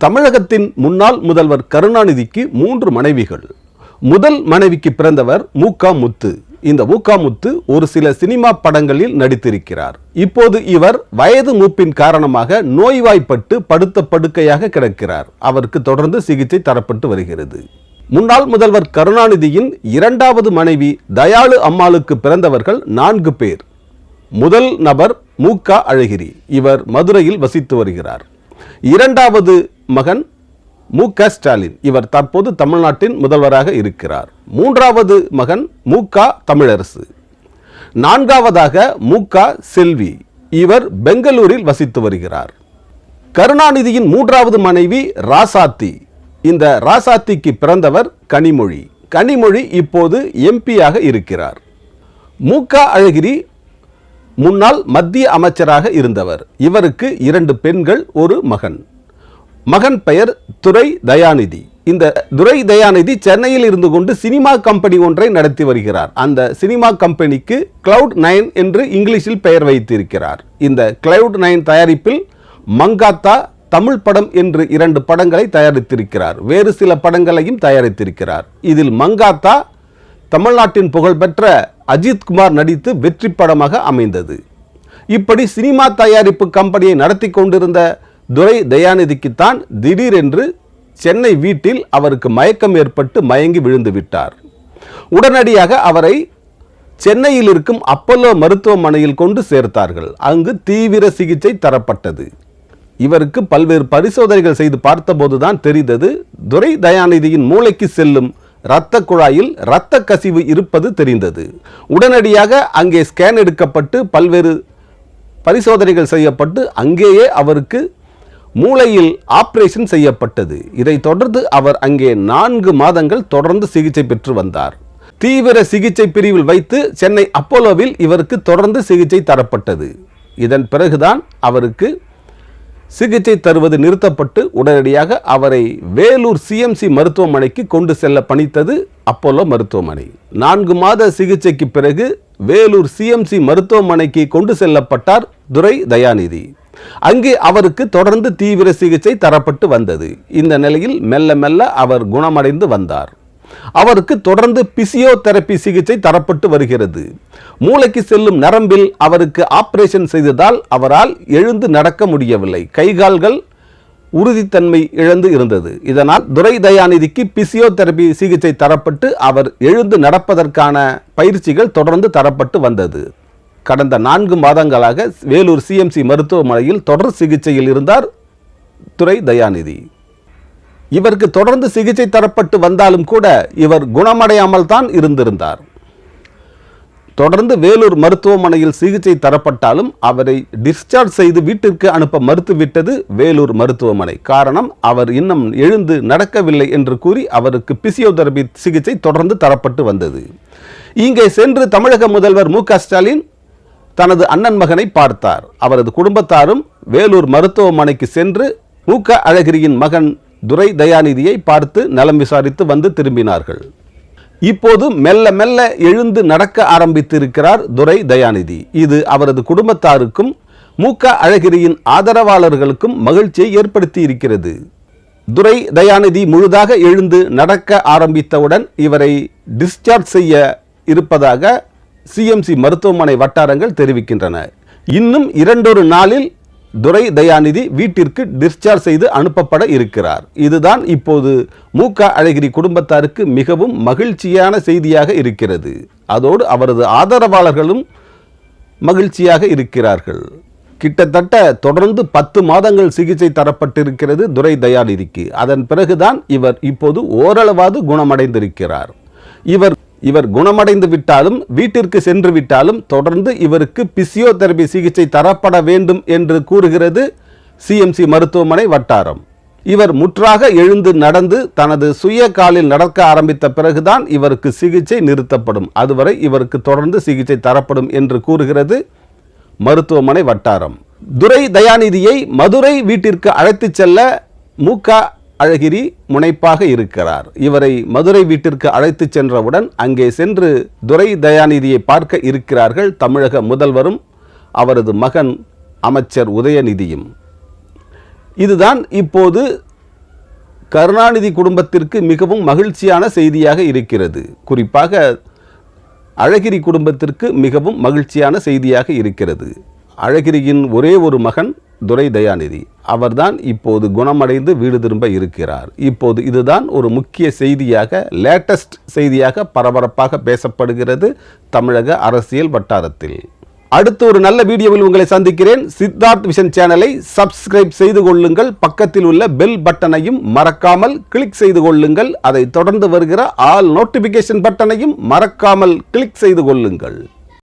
தமிழகத்தின் முன்னாள் முதல்வர் கருணாநிதிக்கு 3 மனைவிகள். முதல் மனைவிக்கு பிறந்தவர் மூகா முத்து. இந்த மூகா முத்து ஒரு சில சினிமா படங்களில் நடித்திருக்கிறார். இப்போது இவர் வயது மூப்பின் காரணமாக நோய்வாய்ப்பட்டு படுத்த படுக்கையாக கிடக்கிறார். அவருக்கு தொடர்ந்து சிகிச்சை தரப்பட்டு வருகிறது. முன்னாள் முதல்வர் கருணாநிதியின் 2வது மனைவி தயாளு அம்மாளுக்கு பிறந்தவர்கள் 4 பேர். முதல் நபர் மூகா அழகிரி. இவர் மதுரையில் வசித்து வருகிறார். 2வது மகன் மூகா ஸ்டாலின். இவர் தற்போது தமிழ்நாட்டின் முதல்வராக இருக்கிறார். 3வது மகன் மூகா தமிழரசு. 4வதாக மூகா செல்வி. இவர் பெங்களூரில் வசித்து வருகிறார். கருணாநிதியின் 3வது மனைவி ராசாத்தி. இந்த ராசாத்திக்கு பிறந்தவர் கனிமொழி. கனிமொழி இப்போது எம்பியாக இருக்கிறார். மூகா அழகிரி முன்னாள் மத்திய அமைச்சராக இருந்தவர். இவருக்கு 2 பெண்கள், ஒரு மகன். மகன் பெயர் துரை தயாநிதி. இந்த துரை தயாநிதி சென்னையில் இருந்து கொண்டு சினிமா கம்பெனி ஒன்றை நடத்தி வருகிறார். அந்த சினிமா கம்பெனிக்கு Cloud9 என்று இங்கிலீஷில் பெயர் வைத்திருக்கிறார். இந்த Cloud9 தயாரிப்பில் மங்காத்தா, தமிழ் படம் என்று 2 படங்களை தயாரித்திருக்கிறார். வேறு சில படங்களையும் தயாரித்திருக்கிறார். இதில் மங்காத்தா தமிழ்நாட்டின் புகழ்பெற்ற அஜித் குமார் நடித்து வெற்றி படமாக அமைந்தது. இப்படி சினிமா தயாரிப்பு கம்பெனியை நடத்தி கொண்டிருந்த துரை தயாநிதிக்குத்தான் திடீரென்று சென்னை வீட்டில் அவருக்கு மயக்கம் ஏற்பட்டு மயங்கி விழுந்து விட்டார். உடனடியாக அவரை சென்னையில் இருக்கும் அப்பல்லோ மருத்துவமனையில் கொண்டு சேர்த்தார்கள். அங்கு தீவிர சிகிச்சை தரப்பட்டது. இவருக்கு பல்வேறு பரிசோதனைகள் செய்து பார்த்தபோதுதான் தெரிந்தது, துரை தயாநிதியின் மூளைக்கு செல்லும் இரத்த குழாயில் இரத்த கசிவு இருப்பது தெரிந்தது. உடனடியாக அங்கே ஸ்கேன் எடுக்கப்பட்டு பல்வேறு பரிசோதனைகள் செய்யப்பட்டு அங்கேயே அவருக்கு மூளையில் ஆபரேஷன் செய்யப்பட்டது. இதைத் தொடர்ந்து அவர் அங்கே 4 மாதங்கள் தொடர்ந்து சிகிச்சை பெற்று வந்தார். தீவிர சிகிச்சை பிரிவில் வைத்து சென்னை அப்போலோவில் இவருக்கு தொடர்ந்து சிகிச்சை தரப்பட்டது. இதன் பிறகுதான் அவருக்கு சிகிச்சை தருவது நிறுத்தப்பட்டு உடனடியாக அவரை வேலூர் சிஎம்சி மருத்துவமனைக்கு கொண்டு செல்ல பணித்தது அப்போலோ மருத்துவமனை. 4 மாத சிகிச்சைக்கு பிறகு வேலூர் சிஎம்சி மருத்துவமனைக்கு கொண்டு செல்லப்பட்டார் துரை தயாநிதி. அங்கே அவருக்கு தொடர்ந்து தீவிர சிகிச்சை தரப்பட்டு வந்தது. இந்த நிலையில் மெல்ல மெல்ல அவர் குணமடைந்து வந்தார். அவருக்கு தொடர்ந்து பிசியோதெரபி சிகிச்சை தரப்பட்டு வருகிறது. மூளைக்கு செல்லும் நரம்பில் அவருக்கு ஆபரேஷன் செய்ததால் அவரால் எழுந்து நடக்க முடியவில்லை. கைகால்கள் உறுதித்தன்மை இழந்து இருந்தது. இதனால் துரை தயாநிதிக்கு பிசியோதெரபி சிகிச்சை தரப்பட்டு அவர் எழுந்து நடப்பதற்கான பயிற்சிகள் தொடர்ந்து தரப்பட்டு வந்தது. கடந்த 4 மாதங்களாக வேலூர் சிஎம்சி மருத்துவமனையில் தொடர் சிகிச்சையில் இருந்தார் துரை தயாநிதி. இவருக்கு தொடர்ந்து சிகிச்சை தரப்பட்டு வந்தாலும் கூட இவர் குணமடையாமல் தான் இருந்திருந்தார். தொடர்ந்து வேலூர் மருத்துவமனையில் சிகிச்சை தரப்பட்டாலும் அவரை டிஸ்சார்ஜ் செய்து வீட்டிற்கு அனுப்ப மறுத்துவிட்டது வேலூர் மருத்துவமனை. காரணம், அவர் இன்னும் எழுந்து நடக்கவில்லை என்று கூறி அவருக்கு பிசியோதெரபி சிகிச்சை தொடர்ந்து தரப்பட்டு வந்தது. இங்கே சென்று தமிழக முதல்வர் மூகா ஸ்டாலின் தனது அண்ணன் மகனை பார்த்தார். அவரது குடும்பத்தாரும் வேலூர் மருத்துவமனைக்கு சென்று மூகா அழகிரியின் மகன் துரை தயாநிதியை பார்த்து நலம் விசாரித்து வந்து திரும்பினார்கள். இப்போது மெல்ல மெல்ல எழுந்து நடக்க ஆரம்பித்திருக்கிறார் துரை தயாநிதி. இது அவரது குடும்பத்தாருக்கும் மூகா அழகிரியின் ஆதரவாளர்களுக்கும் மகிழ்ச்சியை ஏற்படுத்தி இருக்கிறது. துரை தயாநிதி முழுதாக எழுந்து நடக்க ஆரம்பித்தவுடன் இவரை டிஸ்சார்ஜ் செய்ய இருப்பதாக சிஎம்சி மருத்துவமனை வட்டாரங்கள் தெரிவிக்கின்றன. இன்னும் 2 நாளில் துரை தயாநிதி வீட்டிற்கு டிஸ்சார்ஜ் செய்து அனுப்பப்பட இருக்கிறார். இதுதான் இப்போது மூகா அழகிரி குடும்பத்தாருக்கு மிகவும் மகிழ்ச்சியான செய்தியாக இருக்கிறது. அதோடு அவரது ஆதரவாளர்களும் மகிழ்ச்சியாக இருக்கிறார்கள். கிட்டத்தட்ட தொடர்ந்து 10 மாதங்கள் சிகிச்சை தரப்பட்டிருக்கிறது துரை தயாநிதிக்கு. அதன் பிறகுதான் இவர் இப்போது ஓரளவாவது குணமடைந்திருக்கிறார். இவர் குணமடைந்து விட்டாலும் வீட்டிற்கு சென்று விட்டாலும் தொடர்ந்து இவருக்கு பிசியோதெரபி சிகிச்சை தரப்பட வேண்டும் என்று கூறுகிறது சிஎம்சி மருத்துவமனை வட்டாரம். இவர் முற்றாக எழுந்து நடந்து தனது சுய காலில் நடக்க ஆரம்பித்த பிறகுதான் இவருக்கு சிகிச்சை நிறுத்தப்படும். அதுவரை இவருக்கு தொடர்ந்து சிகிச்சை தரப்படும் என்று கூறுகிறது மருத்துவமனை வட்டாரம். துரை தயாநிதியை மதுரை வீட்டிற்கு அழைத்து செல்ல மூகா அழகிரி முனைப்பாக இருக்கிறார். இவரை மதுரை வீட்டிற்கு அழைத்து சென்றவுடன் அங்கே சென்று துரை தயாநிதியை பார்க்க இருக்கிறார்கள் தமிழக முதல்வரும் அவரது மகன் அமைச்சர் உதயநிதியும். இதுதான் இப்போது கருணாநிதி குடும்பத்திற்கு மிகவும் மகிழ்ச்சியான செய்தியாக இருக்கிறது. குறிப்பாக அழகிரி குடும்பத்திற்கு மிகவும் மகிழ்ச்சியான செய்தியாக இருக்கிறது. அழகிரியின் ஒரே ஒரு மகன் துரை தயாநிதி, அவர்தான் இப்போது குணமடைந்து வீடு திரும்ப இருக்கிறார். இப்போது இதுதான் ஒரு முக்கிய செய்தியாக, லேட்டஸ்ட் செய்தியாக பரபரப்பாக பேசப்படுகிறது தமிழக அரசியல் வட்டாரத்தில். அடுத்து ஒரு நல்ல வீடியோவில் உங்களை சந்திக்கிறேன். சித்தார்த் விஷன் சேனலை சப்ஸ்கிரைப் செய்து கொள்ளுங்கள். பக்கத்தில் உள்ள பெல் பட்டனையும் மறக்காமல் கிளிக் செய்து கொள்ளுங்கள். அதை தொடர்ந்து வருகிற ஆல் நோட்டிபிகேஷன் பட்டனையும் மறக்காமல் கிளிக் செய்து கொள்ளுங்கள்.